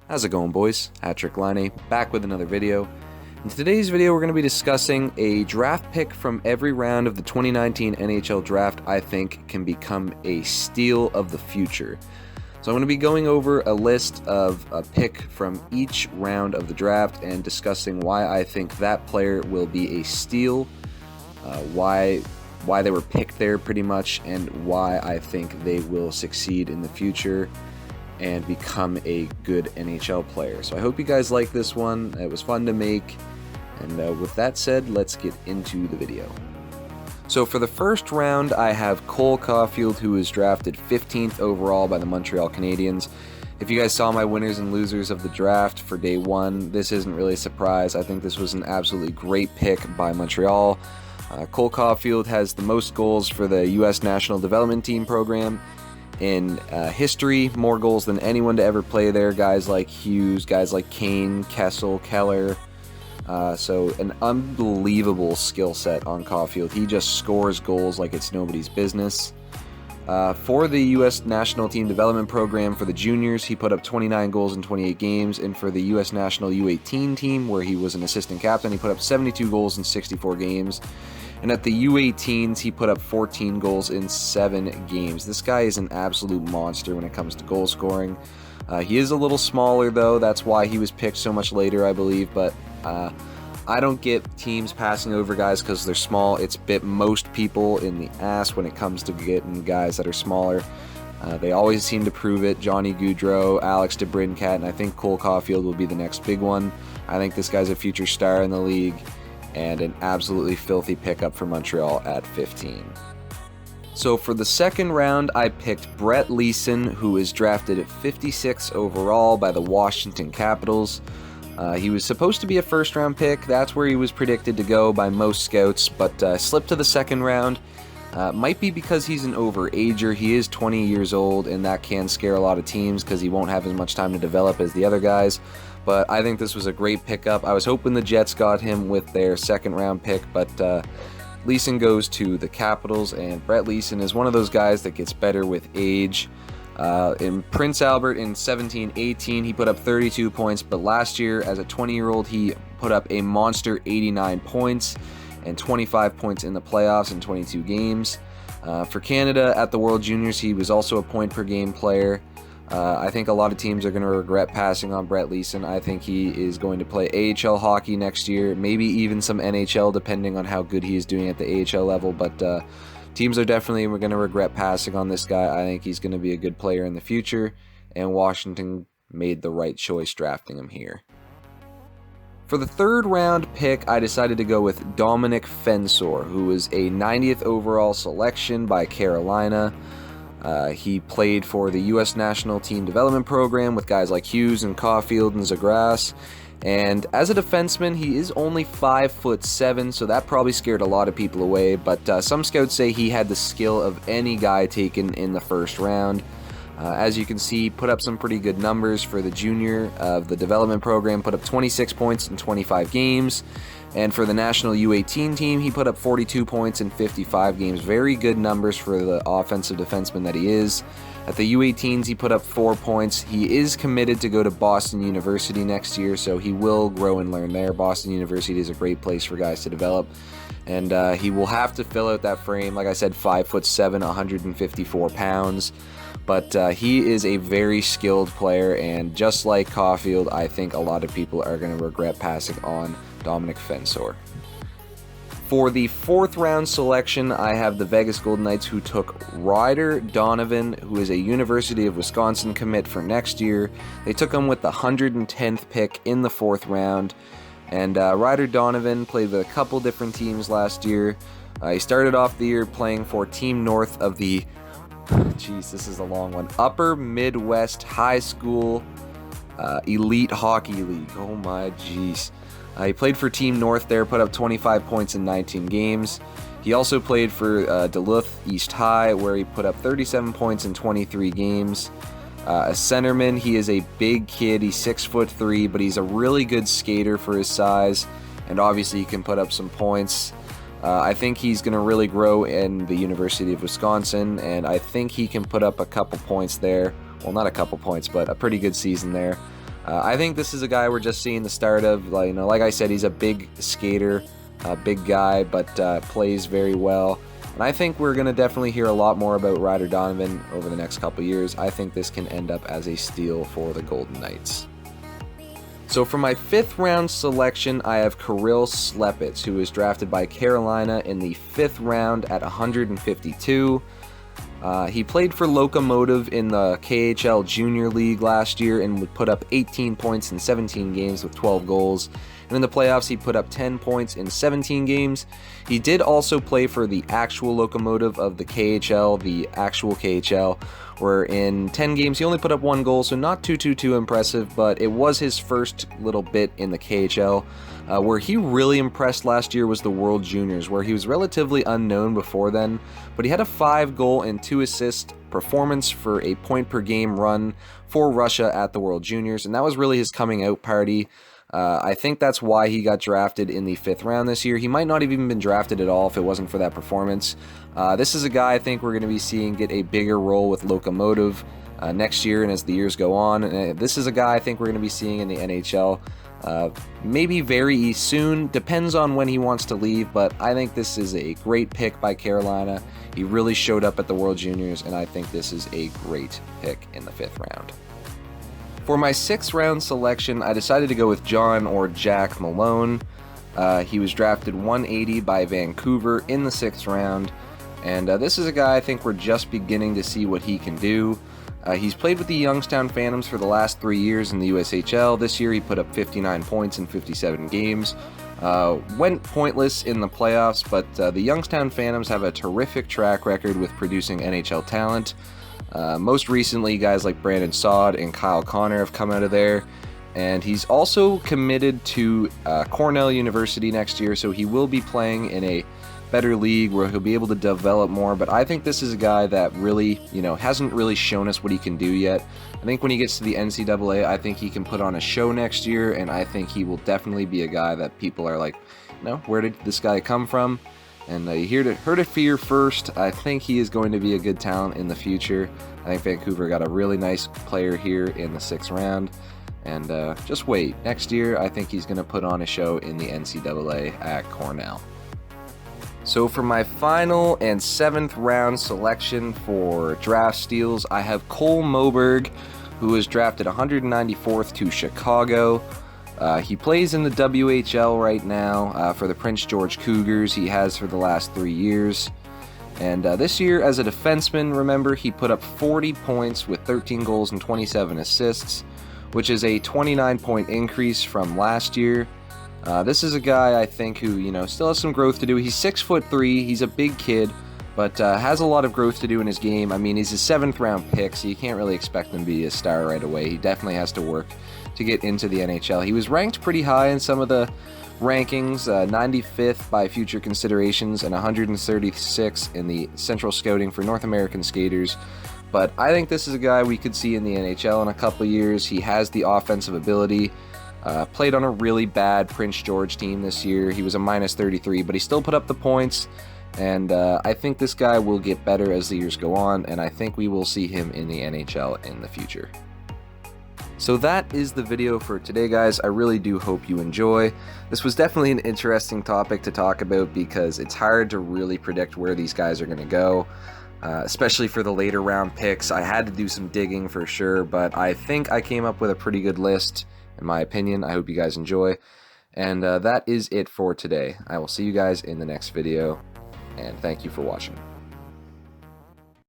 How's it going, boys? Patrick Liney, back with another video. In today's video, we're going to be discussing a draft pick from every round of the 2019 NHL Draft I think can become a steal of the future. So I'm going to be going over a list of a pick from each round of the draft and discussing why I think that player will be a steal, why they were picked there pretty much, and why I think they will succeed in the future and become a good NHL player. So I hope you guys like this one. It was fun to make. And with that said, let's get into the video. So for the first round, I have Caulfield, who was drafted 15th overall by the Montreal Canadiens. If you guys saw my winners and losers of the draft for day one, this isn't really a surprise. I think this was an absolutely great pick by Montreal. Caulfield has the most goals for the U.S. National Development Team program in history, more goals than anyone to ever play there. Guys like Hughes, guys like Kane, Kessel, Keller. So an unbelievable skill set on Caulfield. He just scores goals like it's nobody's business. For the U.S. National Team Development Program for the juniors, he put up 29 goals in 28 games, and for the U.S. National U18 team, where he was an assistant captain, he put up 72 goals in 64 games. And at the U18s, he put up 14 goals in 7 games. This guy is an absolute monster when it comes to goal scoring. He is a little smaller, though. That's why he was picked so much later, I believe. But I don't get teams passing over guys because they're small. It's bit most people in the ass when it comes to getting guys that are smaller. They always seem to prove it. Johnny Gaudreau, Alex DeBrincat, and I think Caulfield will be the next big one. I think this guy's a future star in the league and an absolutely filthy pickup for Montreal at 15. So for the second round, I picked Brett Leeson, who is drafted at 56th overall by the Washington Capitals. He was supposed to be a first-round pick. That's where he was predicted to go by most scouts, but slipped to the second round. Might be because he's an overager. He is 20 years old, and that can scare a lot of teams because he won't have as much time to develop as the other guys. But I think this was a great pickup. I was hoping the Jets got him with their second-round pick, but Leeson goes to the Capitals, and Brett Leeson is one of those guys that gets better with age. In Prince Albert in 17-18, he put up 32 points, but last year, as a 20-year-old, he put up a monster 89 points and 25 points in the playoffs in 22 games. For Canada, at the World Juniors, he was also a point-per-game player. I think a lot of teams are going to regret passing on Brett Leeson. I think he is going to play AHL hockey next year, maybe even some NHL, depending on how good he is doing at the AHL level, but teams are definitely going to regret passing on this guy. I think he's going to be a good player in the future, and Washington made the right choice drafting him here. For the third round pick, I decided to go with Dominic Fencer, who was a 90th overall selection by Carolina. He played for the U.S. National Team Development Program with guys like Hughes and Caulfield and Zagras. And as a defenseman, he is only 5'7", so that probably scared a lot of people away. But some scouts say he had the skill of any guy taken in the first round. As you can see, put up some pretty good numbers for the junior of the development program, put up 26 points in 25 games. And for the national U18 team, he put up 42 points in 55 games. Very good numbers for the offensive defenseman that he is. At the U18s, he put up 4 points. He is committed to go to Boston University next year, so he will grow and learn there. Boston University is a great place for guys to develop. And he will have to fill out that frame. Like I said, 5'7", 154 pounds. But he is a very skilled player, and just like Caulfield, I think a lot of people are going to regret passing on Dominic Fencer. For the fourth round selection, I have the Vegas Golden Knights, who took Ryder Donovan, who is a University of Wisconsin commit for next year. They took him with the 110th pick in the fourth round. And Ryder Donovan played with a couple different teams last year. He started off the year playing for Team North of the this is a long one. Upper Midwest High School Elite Hockey League. Oh my jeez. He played for Team North there, put up 25 points in 19 games. He also played for Duluth East High, where he put up 37 points in 23 games. A centerman, he is a big kid. He's 6'3", but he's a really good skater for his size, and obviously he can put up some points. I think he's going to really grow in the University of Wisconsin, and I think he can put up a couple points there. Well, not a couple points, but a pretty good season there. I think this is a guy we're just seeing the start of. Like I said, he's a big skater, a big guy, but plays very well. And I think we're going to definitely hear a lot more about Ryder Donovan over the next couple years. I think this can end up as a steal for the Golden Knights. So for my 5th round selection, I have Kirill Slepets, who was drafted by Carolina in the 5th round at 152. He played for Locomotive in the KHL Junior League last year and would put up 18 points in 17 games with 12 goals. And in the playoffs, he put up 10 points in 17 games. He did also play for the actual Locomotive of the KHL, the actual KHL, where in 10 games he only put up 1 goal, so not too impressive, but it was his first little bit in the KHL. Where he really impressed last year was the World Juniors, where he was relatively unknown before then, but he had a 5-goal and 2-assist performance for a point-per-game run for Russia at the World Juniors, and that was really his coming out party. I think that's why he got drafted in the 5th round this year. He might not have even been drafted at all if it wasn't for that performance. This is a guy I think we're going to be seeing get a bigger role with Locomotive next year and as the years go on. And this is a guy I think we're going to be seeing in the NHL. Maybe very soon, depends on when he wants to leave, but I think this is a great pick by Carolina. He really showed up at the World Juniors, and I think this is a great pick in the 5th round. For my 6th round selection, I decided to go with John or Jack Malone. He was drafted 180 by Vancouver in the 6th round, and this is a guy I think we're just beginning to see what he can do. He's played with the Youngstown Phantoms for the last 3 years in the USHL. This year he put up 59 points in 57 games. Went pointless in the playoffs, but the Youngstown Phantoms have a terrific track record with producing NHL talent. Most recently, guys like Brandon Saad and Kyle Connor have come out of there. And he's also committed to Cornell University next year, so he will be playing in a better league where he'll be able to develop more. But I think this is a guy that really, hasn't really shown us what he can do yet. I think when he gets to the NCAA, I think he can put on a show next year, and I think he will definitely be a guy that people are like, where did this guy come from? And you heard it here first. I think he is going to be a good talent in the future. I think Vancouver got a really nice player here in the 6th round. And just wait. Next year, I think he's going to put on a show in the NCAA at Cornell. So for my final and 7th round selection for draft steals, I have Kool Moe Berg, who was drafted 194th to Chicago. He plays in the WHL right now for the Prince George Cougars. He has for the last 3 years. And this year, as a defenseman, remember, he put up 40 points with 13 goals and 27 assists, which is a 29-point increase from last year. This is a guy I think who, still has some growth to do. He's 6'3", he's a big kid, but has a lot of growth to do in his game. I mean, he's a 7th round pick, so you can't really expect him to be a star right away. He definitely has to work to get into the NHL. He was ranked pretty high in some of the rankings, 95th by Future Considerations and 136 in the Central Scouting for North American skaters. But I think this is a guy we could see in the NHL in a couple of years. He has the offensive ability. Played on a really bad Prince George team this year. He was a -33, but he still put up the points. And I think this guy will get better as the years go on, and I think we will see him in the NHL in the future. So that is the video for today, guys. I really do hope you enjoy. This was definitely an interesting topic to talk about because it's hard to really predict where these guys are going to go, especially for the later round picks. I had to do some digging for sure, but I think I came up with a pretty good list, in my opinion. I hope you guys enjoy. And that is it for today. I will see you guys in the next video, and thank you for watching.